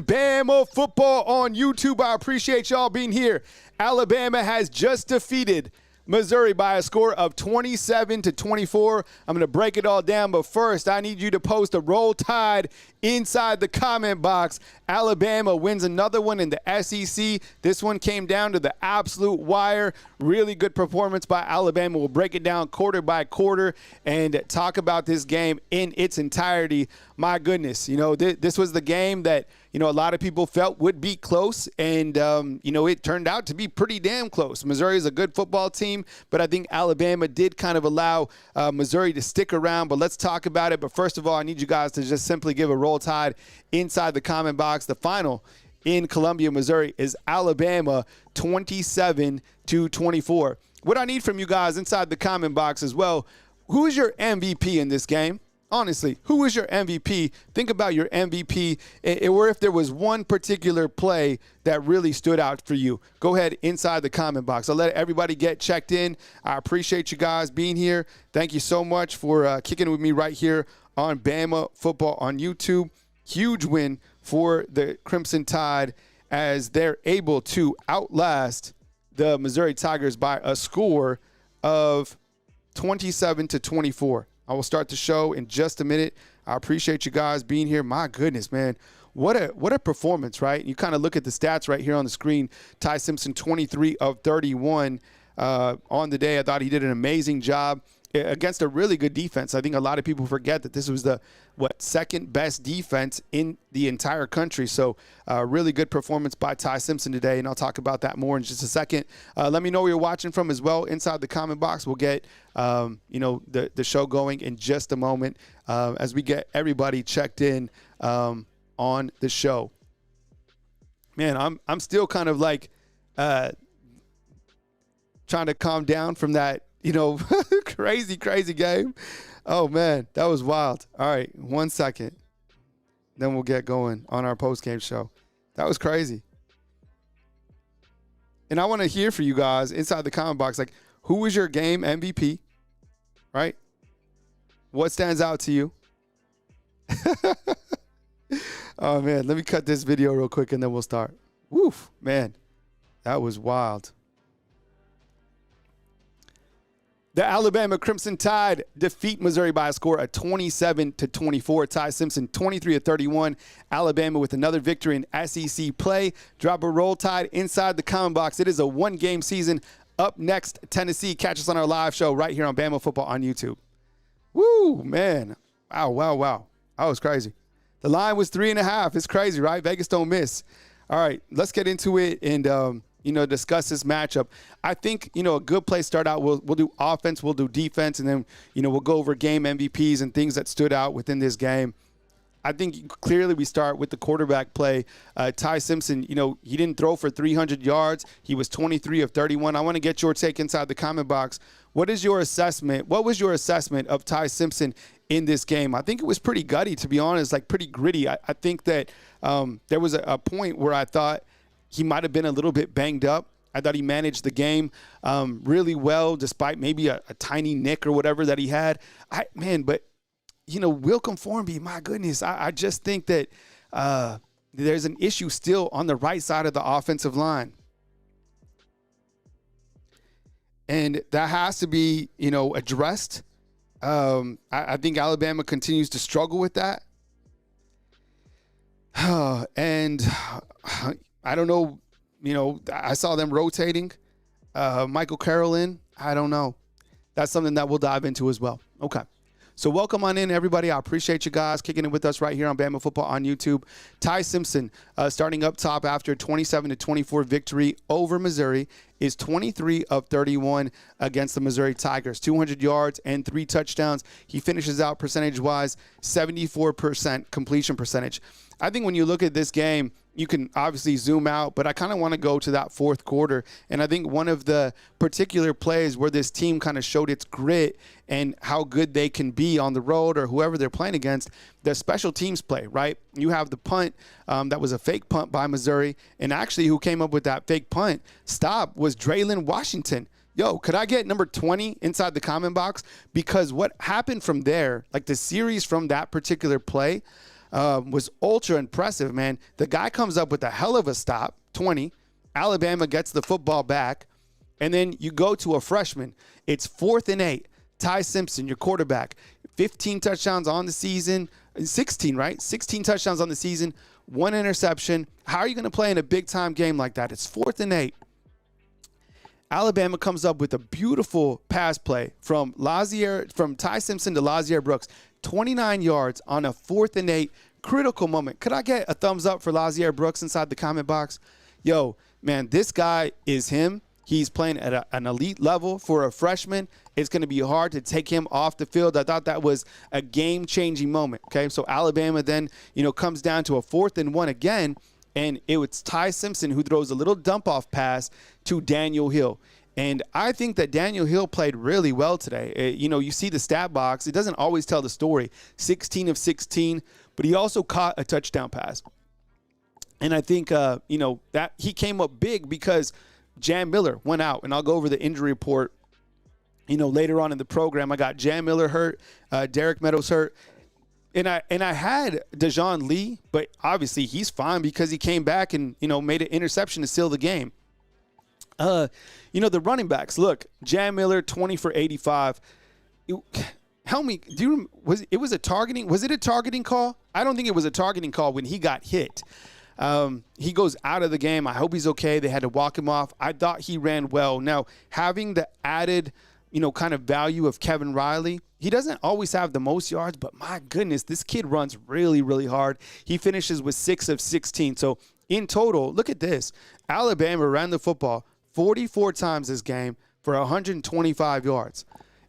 Bama football on YouTube. I appreciate y'all being here. Alabama has just defeated Missouri by a score of 27-24. I'm going to break it all down, but first I need you to post a Roll Tide inside the comment box. Alabama wins another one in the SEC. This one came down to the absolute wire. Really good performance by Alabama. We'll break it down quarter by quarter and talk about this game in its entirety. My goodness, this was the game that, a lot of people felt would be close, and, it turned out to be pretty damn close. Missouri is a good football team, but I think Alabama did kind of allow Missouri to stick around, but let's talk about it. But first of all, I need you guys to just simply give a Roll Tide inside the comment box. The final in Columbia, Missouri is Alabama 27-24. What I need from you guys inside the comment box as well, who is your MVP in this game? Honestly, who is your MVP? Think about your MVP, or if there was one particular play that really stood out for you. Go ahead inside the comment box. I'll let everybody get checked in. I appreciate you guys being here. Thank you so much for kicking with me right here on Bama Football on YouTube. Huge win for the Crimson Tide as they're able to outlast the Missouri Tigers by a score of 27-24. I will start the show in just a minute. I appreciate you guys being here. My goodness, man. What a performance, right? You kind of look at the stats right here on the screen. Ty Simpson, 23 of 31 on the day. I thought he did an amazing job against a really good defense. I think a lot of people forget that this was the second best defense in the entire country. So really good performance by Ty Simpson today, and I'll talk about that more in just a second. Let me know where you're watching from as well inside the comment box. We'll get the show going in just a moment as we get everybody checked in on the show. Man, I'm still kind of like trying to calm down from that crazy game. Oh, man, that was wild. All right, 1 second. Then we'll get going on our post-game show. That was crazy. And I want to hear from you guys inside the comment box, like, who was your game MVP, right? What stands out to you? Oh, man, let me cut this video real quick, and then we'll start. Woof, man, that was wild. The Alabama Crimson Tide defeat Missouri by a score of 27-24. Ty Simpson, 23 of 31. Alabama with another victory in SEC play. Drop a Roll Tide inside the comment box. It is a one-game season. Up next, Tennessee. Catch us on our live show right here on Bama Football on YouTube. Woo, man. Wow. That was crazy. The line was 3.5. It's crazy, right? Vegas don't miss. All right, let's get into it and discuss this matchup. I think, a good place to start out, we'll do offense, we'll do defense, and then, we'll go over game MVPs and things that stood out within this game. I think clearly we start with the quarterback play. Ty Simpson, he didn't throw for 300 yards. He was 23 of 31. I want to get your take inside the comment box. What was your assessment of Ty Simpson in this game? I think it was pretty gutty, to be honest, like pretty gritty. I think that there was a point where I thought he might have been a little bit banged up. I thought he managed the game really well, despite maybe a tiny nick or whatever that he had. But Wilcom Formby, my goodness, I just think that there's an issue still on the right side of the offensive line. And that has to be, addressed. I think Alabama continues to struggle with that. And I don't know, I saw them rotating. Michael Carroll in, I don't know. That's something that we'll dive into as well. Okay. So welcome on in, everybody. I appreciate you guys kicking it with us right here on Bama Football on YouTube. Ty Simpson, starting up top after a 27-24 victory over Missouri, is 23 of 31 against the Missouri Tigers. 200 yards and 3 touchdowns. He finishes out percentage-wise 74% completion percentage. I think when you look at this game, you can obviously zoom out, but I kind of want to go to that fourth quarter. And I think one of the particular plays where this team kind of showed its grit and how good they can be on the road or whoever they're playing against, the special teams play, right? You have the punt that was a fake punt by Missouri, and actually who came up with that fake punt stop was Draylon Washington. Yo, could I get number 20 inside the comment box? Because what happened from there, like the series from that particular play, was ultra impressive, man. The guy comes up with a hell of a stop, 20. Alabama gets the football back. And then you go to a freshman. It's 4th and 8. Ty Simpson, your quarterback, 15 touchdowns on the season, 16, right? 16 touchdowns on the season, 1 interception. How are you going to play in a big-time game like that? It's 4th and 8. Alabama comes up with a beautiful pass play from Ty Simpson to Lazier Brooks, 29 yards on a 4th and 8 critical moment. Could I get a thumbs up for Lazier Brooks inside the comment box? Yo, man, this guy is him. He's playing at an elite level for a freshman. It's going to be hard to take him off the field. I thought that was a game-changing moment. Okay, so Alabama then, comes down to a 4th and 1 again. And it was Ty Simpson who throws a little dump-off pass to Daniel Hill. And I think that Daniel Hill played really well today. You see the stat box. It doesn't always tell the story. 16 of 16, but he also caught a touchdown pass. And I think, that he came up big because Jam Miller went out. And I'll go over the injury report, later on in the program. I got Jam Miller hurt, Derek Meadows hurt. And I had Dejon Lee, but obviously he's fine because he came back and, made an interception to seal the game. The running backs, look, Jam Miller, 20 for 85. Help me, was it a targeting call? I don't think it was a targeting call when he got hit. He goes out of the game. I hope he's okay. They had to walk him off. I thought he ran well. Now, having the added, kind of value of Kevin Riley, he doesn't always have the most yards, but my goodness, this kid runs really, really hard. He finishes with 6 of 16. So in total, look at this. Alabama ran the football 44 times this game for 125 yards.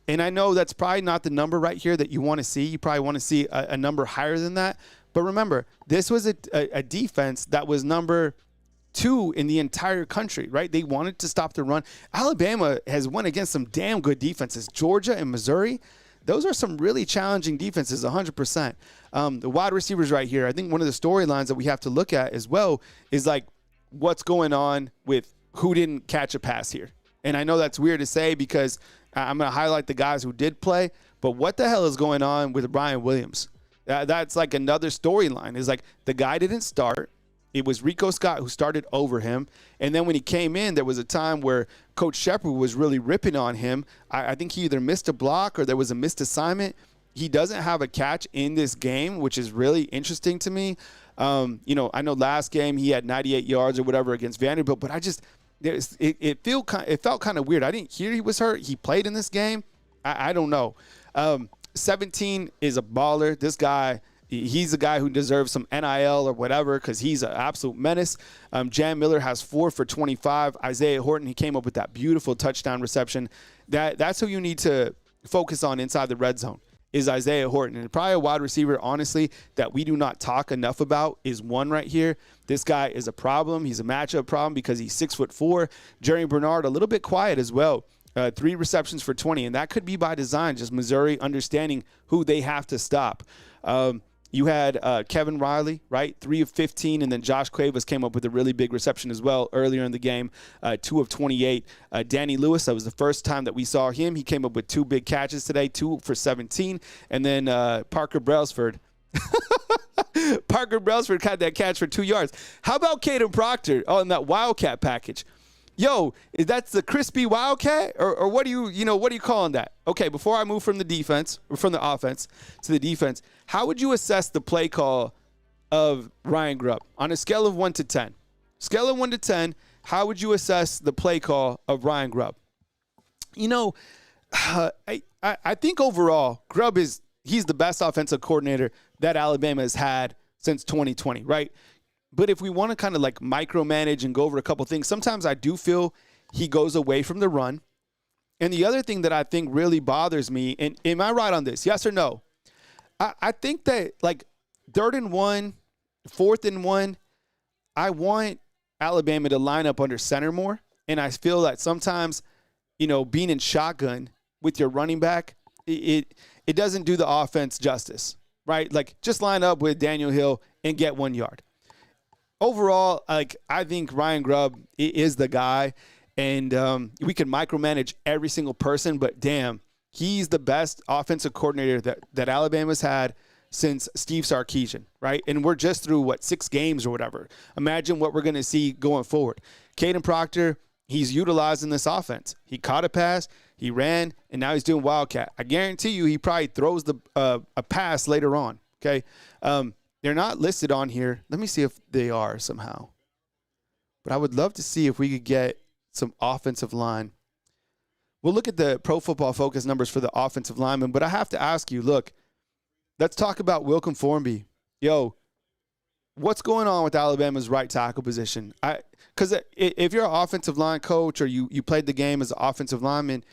And I know that's probably not the number right here that you want to see. You probably want to see a number higher than that. But remember, this was a defense that was number 2 in the entire country, right? They wanted to stop the run. Alabama has won against some damn good defenses. Georgia and Missouri, those are some really challenging defenses, 100%. The wide receivers right here, I think one of the storylines that we have to look at as well is like what's going on with who didn't catch a pass here. And I know that's weird to say because I'm going to highlight the guys who did play, but what the hell is going on with Brian Williams? That's like another storyline. Is like the guy didn't start. It was Rico Scott who started over him. And then when he came in, there was a time where Coach Shepard was really ripping on him. I think he either missed a block or there was a missed assignment. He doesn't have a catch in this game, which is really interesting to me. I know last game he had 98 yards or whatever against Vanderbilt, but it felt kind of weird. I didn't hear he was hurt. He played in this game. I don't know. 17 is a baller. This guy, he's a guy who deserves some NIL or whatever because he's an absolute menace. Jam Miller has 4 for 25. Isaiah Horton, he came up with that beautiful touchdown reception. That's who you need to focus on inside the red zone is Isaiah Horton. And probably a wide receiver, honestly, that we do not talk enough about is one right here. This guy is a problem. He's a matchup problem because he's 6'4". Jerry Bernard, a little bit quiet as well. 3 receptions for 20, and that could be by design, just Missouri understanding who they have to stop. You had Kevin Riley, right, 3 of 15, and then Josh Cuevas came up with a really big reception as well earlier in the game, 2 of 28. Danny Lewis, that was the first time that we saw him. He came up with 2 big catches today, 2 for 17. And then Parker Brailsford. Parker Brailsford caught that catch for 2 yards. How about Caden Proctor on that Wildcat package? Yo, that's the crispy Wildcat, or what do you calling that? Okay, before I move from the defense or from the offense to the defense, how would you assess the play call of Ryan Grubb on a scale of 1 to 10? Scale of 1 to 10, how would you assess the play call of Ryan Grubb? I think overall Grubb he's the best offensive coordinator that Alabama has had since 2020, right? But if we want to kind of like micromanage and go over a couple things, sometimes I do feel he goes away from the run. And the other thing that I think really bothers me, and am I right on this? Yes or no? I think that like 3rd and 1, 4th and 1, I want Alabama to line up under center more. And I feel that sometimes, being in shotgun with your running back, it doesn't do the offense justice, right? Like just line up with Daniel Hill and get 1 yard. Overall, I think Ryan Grubb is the guy, and we can micromanage every single person, but damn, he's the best offensive coordinator that Alabama's had since Steve Sarkisian, right? And we're just through, 6 games or whatever. Imagine what we're going to see going forward. Caden Proctor, he's utilizing this offense. He caught a pass, he ran, and now he's doing Wildcat. I guarantee you he probably throws a pass later on, okay? They're not listed on here. Let me see if they are somehow. But I would love to see if we could get some offensive line. We'll look at the Pro Football Focus numbers for the offensive linemen, but I have to ask you, look, let's talk about Wilkin Formby. Yo, what's going on with Alabama's right tackle position? Because if you're an offensive line coach or you played the game as an offensive lineman,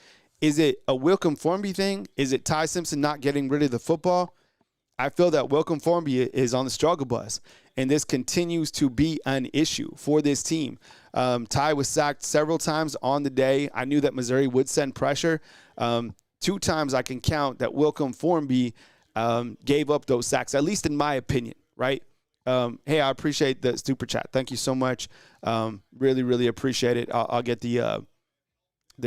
is it a Wilkin Formby thing? Is it Ty Simpson not getting rid of the football? I feel that Wilkin Formby is on the struggle bus, and this continues to be an issue for this team. Ty was sacked several times on the day. I knew that Missouri would send pressure. 2 times I can count that Wilkin Formby gave up those sacks, at least in my opinion, right? Hey, I appreciate the super chat. Thank you so much. Really, really appreciate it. I'll get the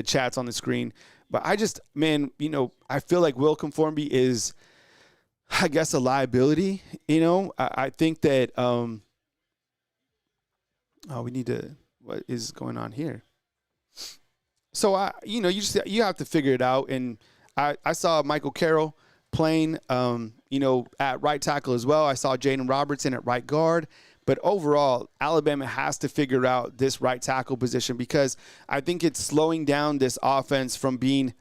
chats on the screen. But I just, man, I feel like Wilkin Formby is, I guess, a liability. I think that we need to, what is going on here? So you have to figure it out. And I saw Michael Carroll playing, at right tackle as well. I saw Jaden Robertson at right guard. But overall, Alabama has to figure out this right tackle position because I think it's slowing down this offense from being,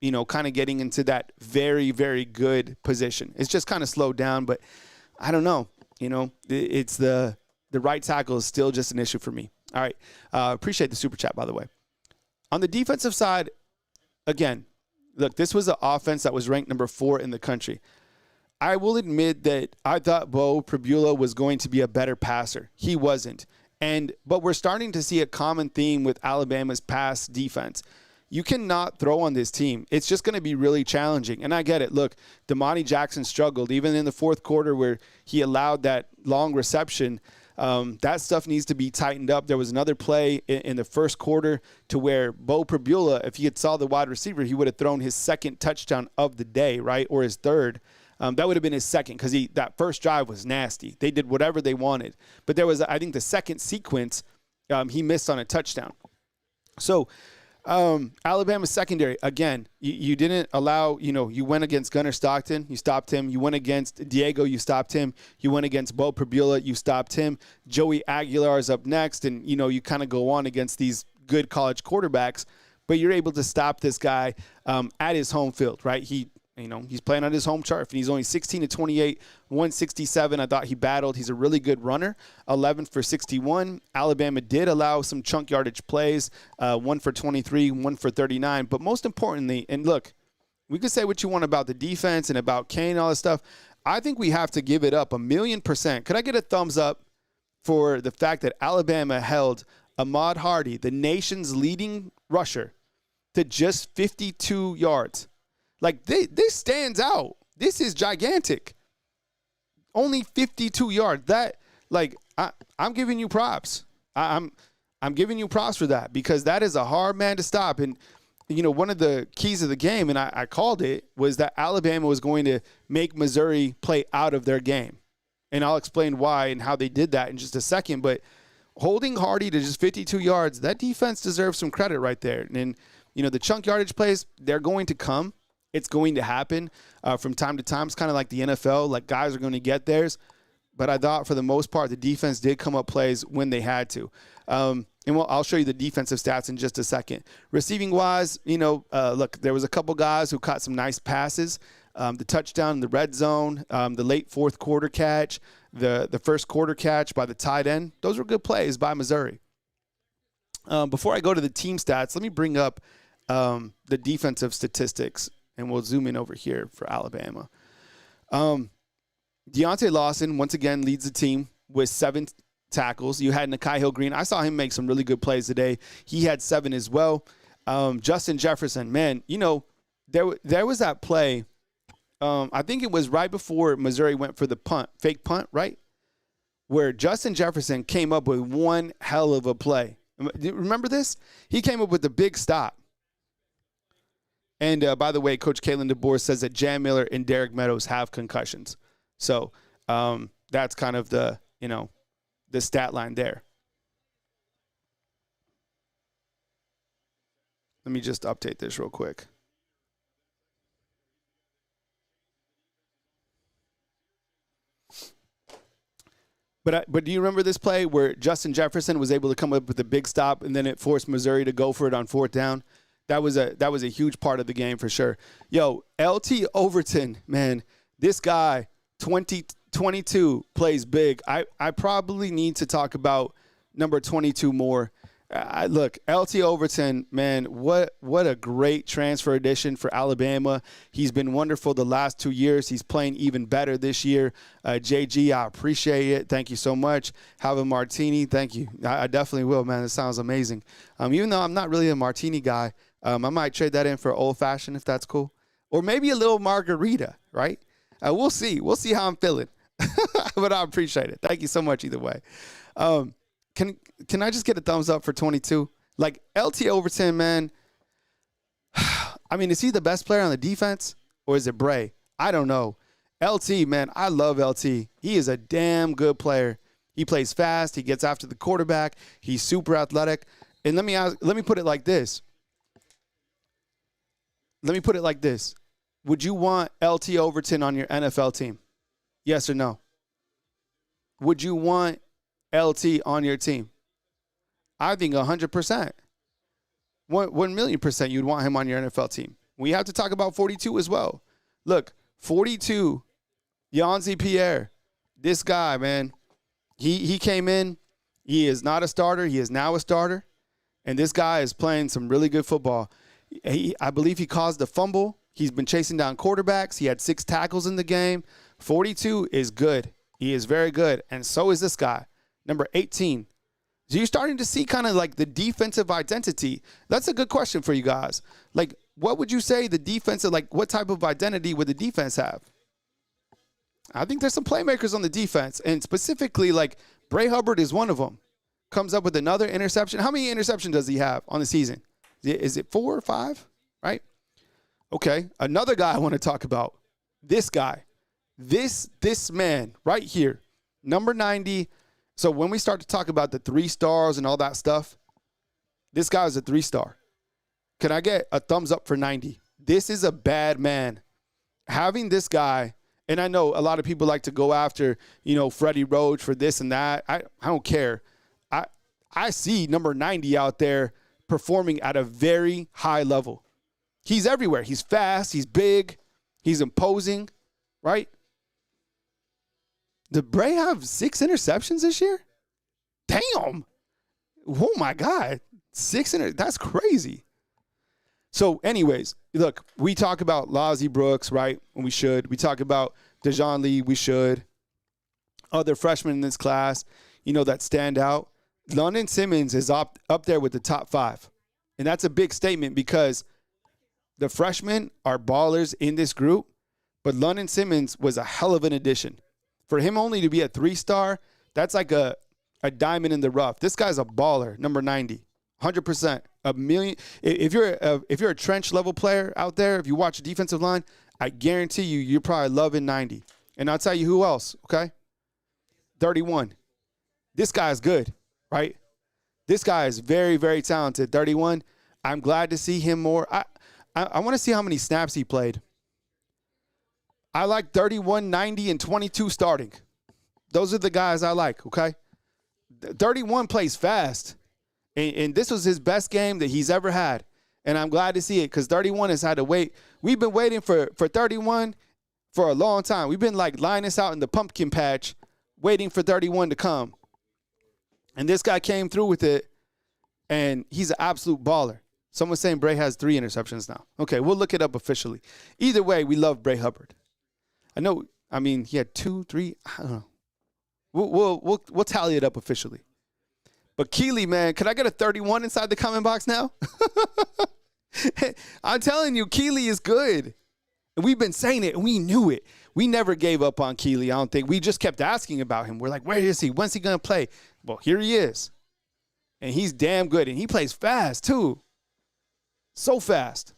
kind of getting into that very, very good position. It's just kind of slowed down, but I don't know. It's the right tackle is still just an issue for me. All right. Appreciate the super chat, by the way. On the defensive side, again, look, this was an offense that was ranked number 4 in the country. I will admit that I thought Bo Pribula was going to be a better passer. He wasn't. But we're starting to see a common theme with Alabama's pass defense. You cannot throw on this team. It's just going to be really challenging. And I get it. Look, Damani Jackson struggled even in the fourth quarter where he allowed that long reception. That stuff needs to be tightened up. There was another play in the first quarter to where Bo Pribula, if he had saw the wide receiver, he would have thrown his second touchdown of the day, right, or his third. That would have been his second because that first drive was nasty. They did whatever they wanted. But there was, I think, the second sequence, he missed on a touchdown. So Alabama's secondary, again, you didn't allow, you went against Gunnar Stockton, you stopped him. You went against Diego, you stopped him. You went against Bo Pribula, you stopped him. Joey Aguilar is up next, and, you kind of go on against these good college quarterbacks, but you're able to stop this guy at his home field, right? He's playing on his home turf, and he's only 16 to 28, 167. I thought he battled. He's a really good runner, 11 for 61. Alabama did allow some chunk yardage plays, 1 for 23, 1 for 39. But most importantly, and look, we could say what you want about the defense and about Kane and all this stuff. I think we have to give it up 1,000,000%. Could I get a thumbs up for the fact that Alabama held Ahmad Hardy, the nation's leading rusher, to just 52 yards? Like, this stands out. This is gigantic. Only 52 yards. I'm giving you props. I'm giving you props for that because that is a hard man to stop. And, one of the keys of the game, and I called it, was that Alabama was going to make Missouri play out of their game. And I'll explain why and how they did that in just a second. But holding Hardy to just 52 yards, that defense deserves some credit right there. And, the chunk yardage plays, they're going to come. It's going to happen from time to time. It's kind of like the NFL. Like, guys are going to get theirs. But I thought for the most part, the defense did come up plays when they had to. I'll show you the defensive stats in just a second. Receiving-wise, look, there was a couple guys who caught some nice passes. The touchdown in the red zone, the late fourth quarter catch, the first quarter catch by the tight end. Those were good plays by Missouri. Before I go to the team stats, let me bring up the defensive statistics. And we'll zoom in over here for Alabama. Deontay Lawson, once again, leads the team with 7 tackles. You had Nakai Hill-Green. I saw him make some really good plays today. He had 7 as well. Justin Jefferson, man, there was that play. I think it was right before Missouri went for the fake punt, right? Where Justin Jefferson came up with one hell of a play. Remember this? He came up with the big stop. And, by the way, Coach Kalen DeBoer says that Jam Miller and Derek Meadows have concussions. So that's kind of the stat line there. Let me just update this real quick. But do you remember this play where Justin Jefferson was able to come up with a big stop and then it forced Missouri to go for it on 4th down? That was a huge part of the game for sure. Yo, LT Overton, man, this guy, 22, plays big. I probably need to talk about number 22 more. Look, LT Overton, man, what a great transfer addition for Alabama. He's been wonderful the last 2 years. He's playing even better this year. JG, I appreciate it. Thank you so much. Have a martini. Thank you. I definitely will, man. It sounds amazing. Even though I'm not really a martini guy, I might trade that in for old-fashioned if that's cool. Or maybe a little margarita, right? We'll see. We'll see how I'm feeling. But I appreciate it. Thank you so much either way. Can I just get a thumbs up for 22? Like, LT Overton, man, I mean, is he the best player on the defense or is it Bray? I don't know. LT, man, I love LT. He is a damn good player. He plays fast. He gets after the quarterback. He's super athletic. And let me put it like this. Would you want LT Overton on your NFL team? Yes or no? Would you want LT on your team? I think 100%. 1,000,000% you'd want him on your NFL team. We have to talk about 42 as well. Look, 42, Yanzi Pierre, this guy, man, he came in. He is not a starter. He is now a starter. And this guy is playing some really good football. I believe he caused a fumble. He's been chasing down quarterbacks. He had 6 tackles in the game. 42 is good. He is very good. And so is this guy, number 18. So you're starting to see kind of like the defensive identity. That's a good question for you guys. Like, what would you say the defensive, like what type of identity would the defense have? I think there's some playmakers on the defense. And specifically, like, Bray Hubbard is one of them. Comes up with another interception. How many interceptions does he have on the season? Is it 4 or 5? Right? Okay. Another guy I want to talk about. This guy. This man right here. Number 90. So when we start to talk about the 3 stars and all that stuff, this guy is a 3-star. Can I get a thumbs up for 90? This is a bad man. Having this guy, and I know a lot of people like to go after, Freddie Roach for this and that. I don't care. I see number 90 out there performing at a very high level. He's everywhere. He's fast. He's big. He's imposing, right? Did Bray have 6 interceptions this year? Damn. Oh, my God. 6 that's crazy. So, anyways, look, we talk about Lazi Brooks, right? And we should. We talk about Dejon Lee. We should. Other freshmen in this class, that stand out. London Simmons is up there with the top 5. And that's a big statement because the freshmen are ballers in this group, but London Simmons was a hell of an addition. For him only to be a 3-star, that's like a diamond in the rough. This guy's a baller, number 90, 100%. A million. If you're a trench level player out there, if you watch a defensive line, I guarantee you're probably loving 90. And I'll tell you who else, okay? 31. This guy's good, right? This guy is very, very talented. 31. I'm glad to see him more. I want to see how many snaps he played. I like 31, 90, and 22 starting. Those are the guys I like, okay? 31 plays fast. And this was his best game that he's ever had. And I'm glad to see it because 31 has had to wait. We've been waiting for 31 for a long time. We've been like Linus out in the pumpkin patch waiting for 31 to come. And this guy came through with it, and he's an absolute baller. Someone's saying Bray has 3 interceptions now. Okay, we'll look it up officially. Either way, we love Bray Hubbard. He had 2, 3, I don't know. We'll tally it up officially. But Keely, man, can I get a 31 inside the comment box now? I'm telling you, Keely is good. And we've been saying it, and we knew it. We never gave up on Keely, I don't think. We just kept asking about him. We're like, where is he? When's he going to play? Well, here he is. And he's damn good. And he plays fast, too. So fast.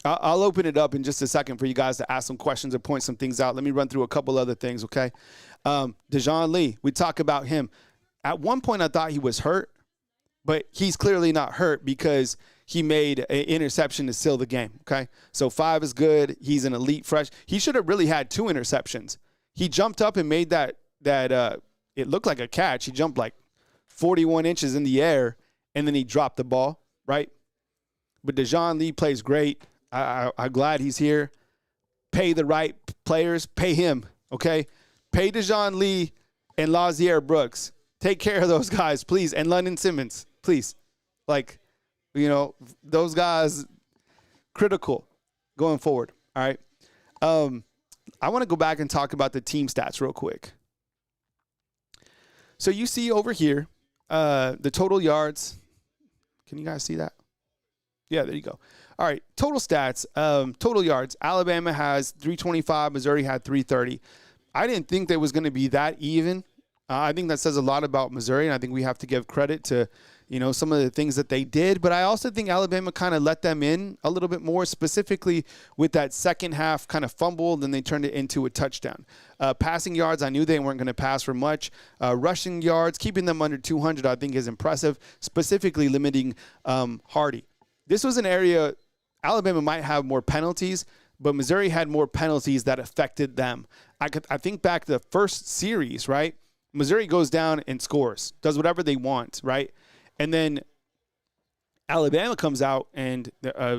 I'll open it up in just a second for you guys to ask some questions or point some things out. Let me run through a couple other things, okay? Dejoun Lee, we talk about him. At one point, I thought he was hurt, but he's clearly not hurt because he made an interception to seal the game, okay? So 5 is good. He's an elite fresh. He should have really had 2 interceptions. He jumped up and made that it looked like a catch. He jumped like 41 inches in the air, and then he dropped the ball, right? But Dejoun Lee plays great. I'm glad he's here. Pay the right players. Pay him, okay? Pay Dejoun Lee and Lazier Brooks. Take care of those guys, please. And London Simmons, please. Like, you know, those guys, critical going forward, all right? I want to go back and talk about the team stats real quick. So you see over here the total yards. Can you guys see that? Yeah, there you go. All right, total stats, total yards. Alabama has 325. Missouri had 330. I didn't think that was going to be that even. I think that says a lot about Missouri, and I think we have to give credit to, you know, some of the things that they did. But I also think Alabama kind of let them in a little bit more, specifically with that second half kind of fumble, then they turned it into a touchdown. Passing yards, I knew they weren't going to pass for much. Rushing yards, keeping them under 200, I think is impressive, specifically limiting Hardy. This was an area Alabama might have more penalties, but Missouri had more penalties that affected them. I think back to the first series, right? Missouri goes down and scores, does whatever they want, right? And then Alabama comes out and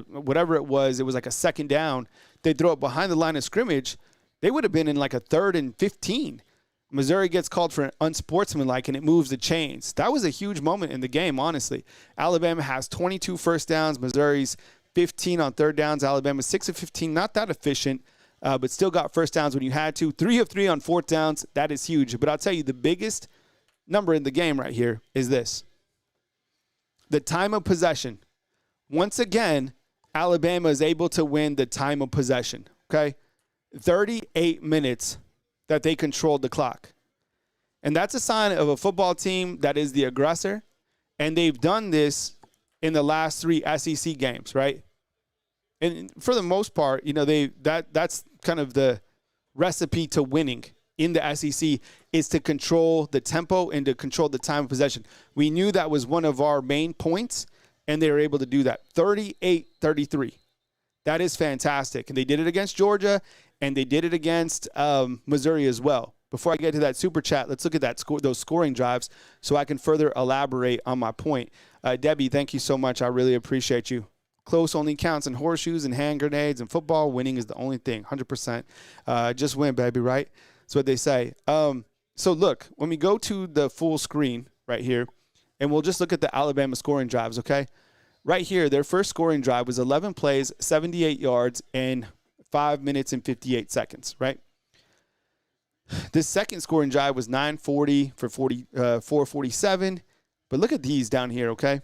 whatever it was like a second down. They throw it behind the line of scrimmage. They would have been in like a 3rd and 15. Missouri gets called for an unsportsmanlike, and it moves the chains. That was a huge moment in the game, honestly. Alabama has 22 first downs. Missouri's 15 on 3rd downs. Alabama 6 of 15, not that efficient, but still got first downs when you had to. 3 of 3 on 4th downs. That is huge. But I'll tell you, the biggest number in the game right here is this. The time of possession. Once again, Alabama is able to win the time of possession, okay? 38 minutes that they controlled the clock. And that's a sign of a football team that is the aggressor, and they've done this in the last 3 SEC games, right? And for the most part, you know, that's kind of the recipe to winning in the SEC is to control the tempo and to control the time of possession. We knew that was one of our main points, and they were able to do that. 38-33. That is fantastic. And they did it against Georgia, and they did it against Missouri as well. Before I get to that super chat, let's look at those scoring drives so I can further elaborate on my point. Debbie, thank you so much. I really appreciate you. Close only counts in horseshoes and hand grenades, and football winning is the only thing, 100%. Just win, baby, right? That's what they say. So look, when we go to the full screen right here, and we'll just look at the Alabama scoring drives, okay? Right here, their first scoring drive was 11 plays, 78 yards, and 5 minutes and 58 seconds, right? This second scoring drive was 9:40 for 447. But look at these down here, okay?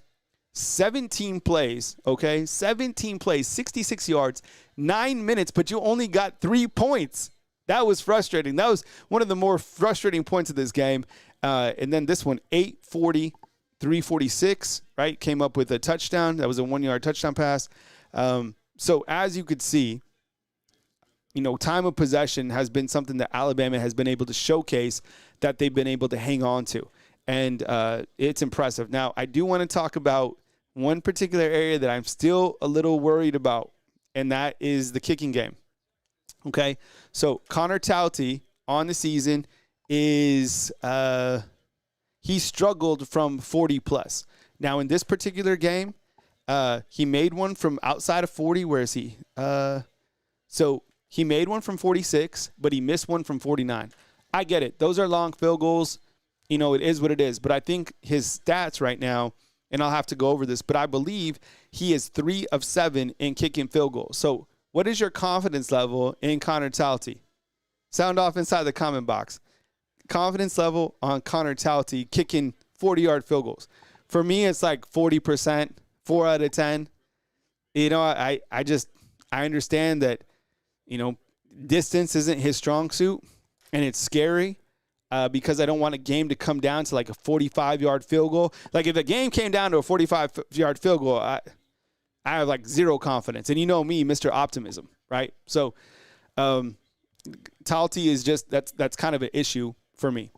17 plays, okay? 17 plays, 66 yards, 9 minutes, but you only got 3 points. That was frustrating. That was one of the more frustrating points of this game. And then this one, 8:40, 346, right? Came up with a touchdown. That was a 1-yard touchdown pass. So as you could see, you know, time of possession has been something that Alabama has been able to showcase that they've been able to hang on to. And it's impressive. Now, I do want to talk about one particular area that I'm still a little worried about, and that is the kicking game. Okay? So, Connor Tauti on the season is he struggled from 40+. Now, in this particular game, he made one from outside of 40. Where is he? So, he made one from 46, but he missed one from 49. I get it. Those are long field goals. You know, it is what it is. But I think his stats right now, and I'll have to go over this, but I believe he is 3 of 7 in kicking field goals. So what is your confidence level in Connor Tauti? Sound off inside the comment box. Confidence level on Connor Tauti kicking 40-yard field goals. For me, it's like 40%, 4 out of 10. You know, I understand that, you know, distance isn't his strong suit, and it's scary because I don't want a game to come down to like a 45-yard field goal. Like if a game came down to a 45-yard field goal, I have like zero confidence. And you know me, Mr. Optimism, right? So Talty is just that's kind of an issue for me.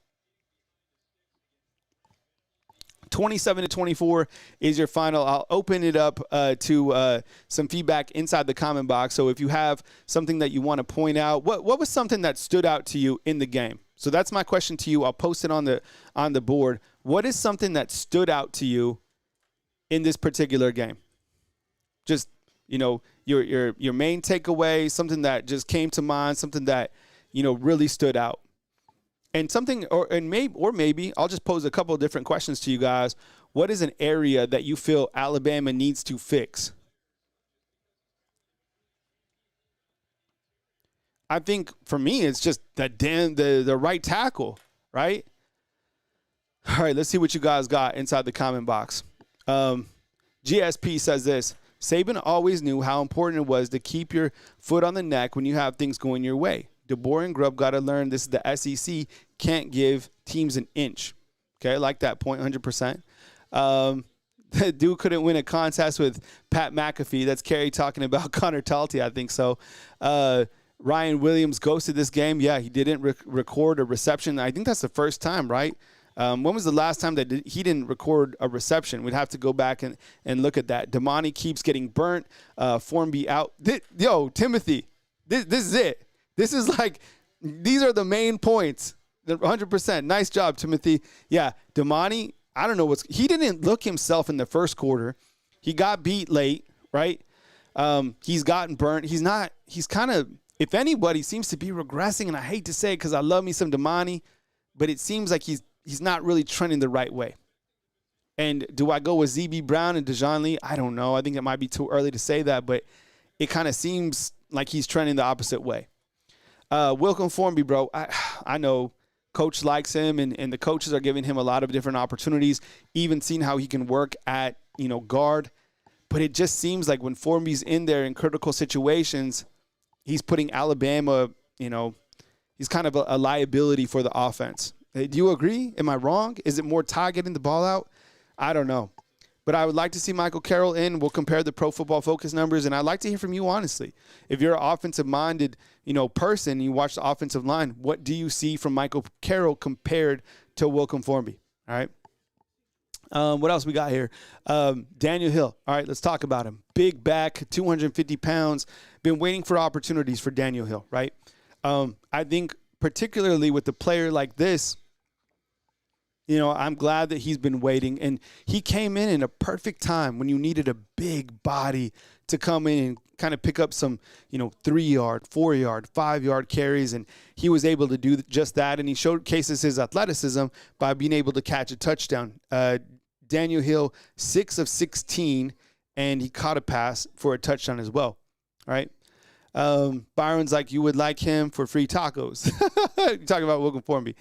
27-24 is your final. I'll open it up to some feedback inside the comment box. So if you have something that you want to point out, what was something that stood out to you in the game? So that's my question to you. I'll post it on the board. What is something that stood out to you in this particular game? Just, your main takeaway, something that just came to mind, something that, really stood out. And something, maybe I'll just pose a couple of different questions to you guys. What is an area that you feel Alabama needs to fix? I think for me, it's just the right tackle, right? All right, let's see what you guys got inside the comment box. GSP says this: Saban always knew how important it was to keep your foot on the neck when you have things going your way. DeBoer and Grubb got to learn this is the SEC. Can't give teams an inch. Okay, I like that point, 100%. Dude couldn't win a contest with Pat McAfee. That's Kerry talking about Connor Talty, I think so. Ryan Williams ghosted this game. Yeah, he didn't record a reception. I think that's the first time, right? When was the last time that he didn't record a reception? We'd have to go back and look at that. Damani keeps getting burnt. Formby out. Timothy, this is it. This is these are the main points. 100%. Nice job, Timothy. Yeah, Damani, I don't know he didn't look himself in the first quarter. He got beat late, right? He's gotten burnt. He's kind of, if anybody, seems to be regressing, and I hate to say it because I love me some Damani, but it seems like he's not really trending the right way. And do I go with ZB Brown and Dejoun Lee? I don't know. I think it might be too early to say that, but it kind of seems like he's trending the opposite way. Wilcom Formby, bro, I know coach likes him, and the coaches are giving him a lot of different opportunities, even seeing how he can work at, guard. But it just seems like when Formby's in there in critical situations, he's putting Alabama, he's kind of a liability for the offense. Do you agree? Am I wrong? Is it more Ty getting the ball out? I don't know. But I would like to see Michael Carroll in. We'll compare the Pro Football Focus numbers, and I'd like to hear from you, honestly. If you're an offensive-minded, person, you watch the offensive line, what do you see from Michael Carroll compared to Wilcom Formby? All right. What else we got here? Daniel Hill. All right, let's talk about him. Big back, 250 pounds. Been waiting for opportunities for Daniel Hill, right? I think particularly with a player like this, I'm glad that he's been waiting. And he came in a perfect time when you needed a big body to come in and kind of pick up some, 3-yard, 4-yard, 5-yard carries. And he was able to do just that. And he showcases his athleticism by being able to catch a touchdown. Daniel Hill, 6 of 16, and he caught a pass for a touchdown as well. All right. Byron's like, you would like him for free tacos. Talking about Wilcom Formby.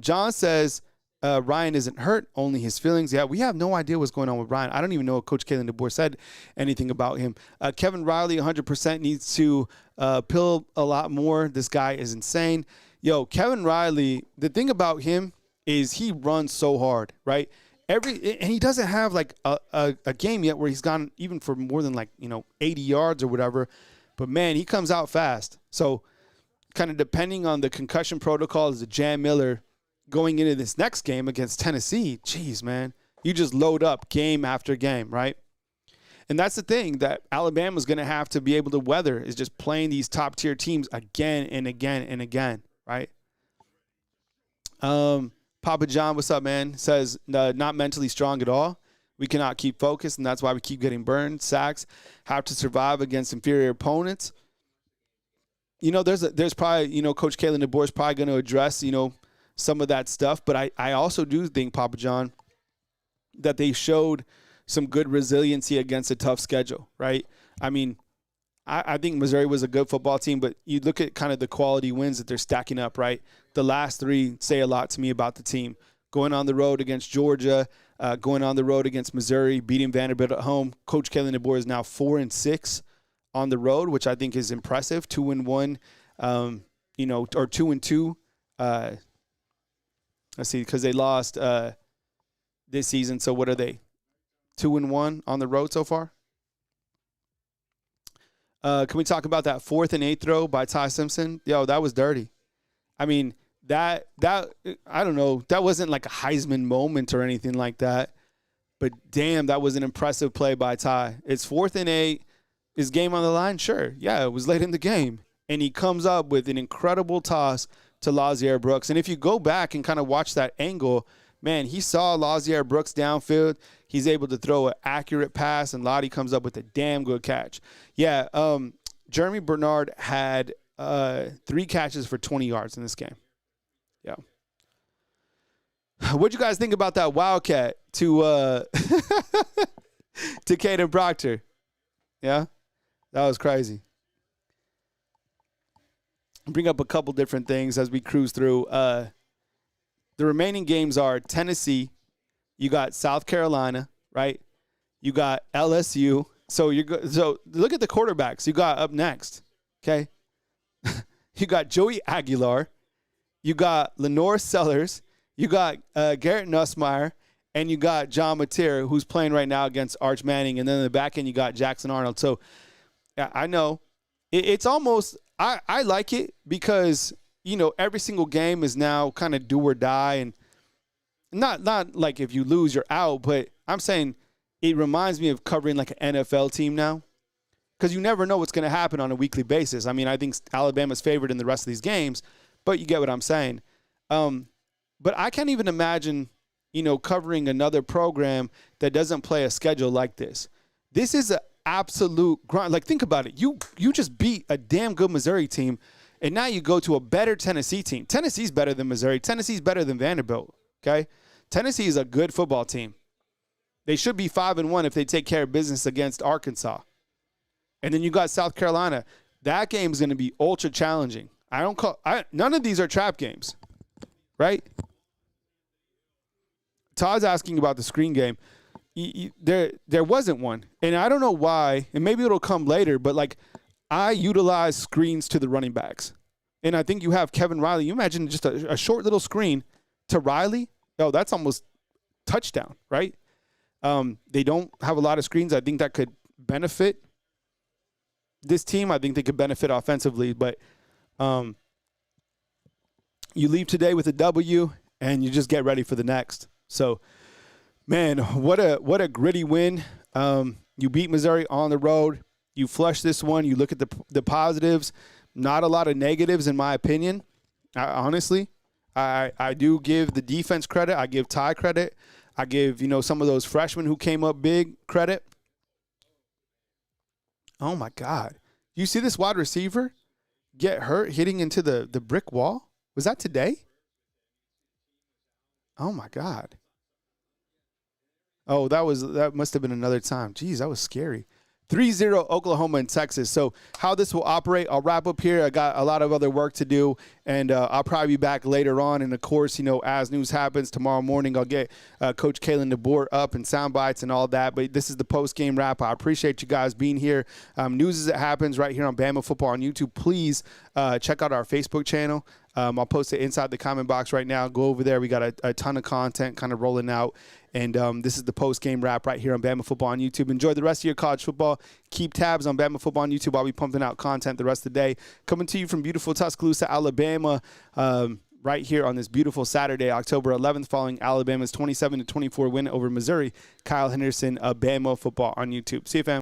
John says, Ryan isn't hurt, only his feelings. Yeah, we have no idea what's going on with Ryan. I don't even know if Coach Kalen DeBoer said anything about him. Kevin Riley, 100% needs to pill a lot more. This guy is insane. Kevin Riley, the thing about him is he runs so hard, right? And he doesn't have a game yet where he's gone even for more than 80 yards or whatever. But, man, he comes out fast. So kind of depending on the concussion protocols of Jam Miller going into this next game against Tennessee, geez, man, you just load up game after game, right? And that's the thing that Alabama's going to have to be able to weather is just playing these top-tier teams again and again and again, right? Papa John, what's up, man? Says, not mentally strong at all. We cannot keep focused, and that's why we keep getting burned. Sacks, have to survive against inferior opponents. There's probably, Coach Kalen DeBoer is probably going to address, some of that stuff. But I also do think, Papa John, that they showed some good resiliency against a tough schedule, right? I mean, I think Missouri was a good football team, but you look at kind of the quality wins that they're stacking up, right? The last 3 say a lot to me about the team. Going on the road against Georgia, going on the road against Missouri, beating Vanderbilt at home. Coach Kalen DeBoer is now 4-6 on the road, which I think is impressive. 2-1, or 2-2. Let's see, because they lost this season. So what are they? 2-1 on the road so far? Can we talk about that 4th and 8 throw by Ty Simpson? Yo, that was dirty. I mean, that I don't know. That wasn't like a Heisman moment or anything like that. But damn, that was an impressive play by Ty. It's 4th and 8. Is game on the line? Sure. Yeah, it was late in the game. And he comes up with an incredible toss to Lazier Brooks. And if you go back and kind of watch that angle, man, he saw Lazier Brooks downfield. He's able to throw an accurate pass, and Lottie comes up with a damn good catch. Yeah, Jeremy Bernard had 3 catches for 20 yards in this game. Yeah. What'd you guys think about that Wildcat to to Caden Proctor? Yeah, that was crazy. Bring up a couple different things as we cruise through. The remaining games are Tennessee. You got South Carolina, right? You got LSU. So look at the quarterbacks you got up next. Okay, you got Joey Aguilar. You got Lenore Sellers. You got Garrett Nussmeier. And you got John Mateer, who's playing right now against Arch Manning. And then in the back end, you got Jackson Arnold. So I know it's almost I like it because, you know, every single game is now kind of do or die. And not like if you lose, you're out. But I'm saying it reminds me of covering like an NFL team now because you never know what's going to happen on a weekly basis. I mean, I think Alabama's favored in the rest of these games, but you get what I'm saying. But I can't even imagine, you know, covering another program that doesn't play a schedule like this. This is an absolute grind. Like, think about it. You just beat a damn good Missouri team, and now you go to a better Tennessee team. Tennessee's better than Missouri. Tennessee's better than Vanderbilt, okay? Tennessee is a good football team. They should be 5-1 if they take care of business against Arkansas. And then you got South Carolina. That game is going to be ultra challenging. None of these are trap games, right? Todd's asking about the screen game. There wasn't one. And I don't know why, and maybe it'll come later, but, like, I utilize screens to the running backs. And I think you have Kevin Riley. You imagine just a short little screen to Riley. Oh, that's almost touchdown, right? They don't have a lot of screens. I think that could benefit this team. I think they could benefit offensively. But you leave today with a W, and you just get ready for the next. So, man, what a gritty win. You beat Missouri on the road. You flush this one. You look at the positives. Not a lot of negatives, in my opinion. Honestly, I do give the defense credit. I give Ty credit. I give, you know, some of those freshmen who came up big credit. Oh, my God. You see this wide receiver get hurt hitting into the brick wall? Was that today? Oh, my God. Oh, that must have been another time. Jeez, that was scary. 3-0 Oklahoma and Texas. So how this will operate, I'll wrap up here. I got a lot of other work to do, and I'll probably be back later on. And, of course, you know, as news happens tomorrow morning, I'll get Coach Kalen DeBoer up and sound bites and all that. But this is the post-game wrap. I appreciate you guys being here. News as it happens right here on Bama Football on YouTube. Please check out our Facebook channel. I'll post it inside the comment box right now. Go over there. We got a ton of content kind of rolling out. And this is the post-game wrap right here on Bama Football on YouTube. Enjoy the rest of your college football. Keep tabs on Bama Football on YouTube. I'll be pumping out content the rest of the day. Coming to you from beautiful Tuscaloosa, Alabama, right here on this beautiful Saturday, October 11th, following Alabama's 27-24 win over Missouri. Kyle Henderson, Bama Football on YouTube. See you, fam.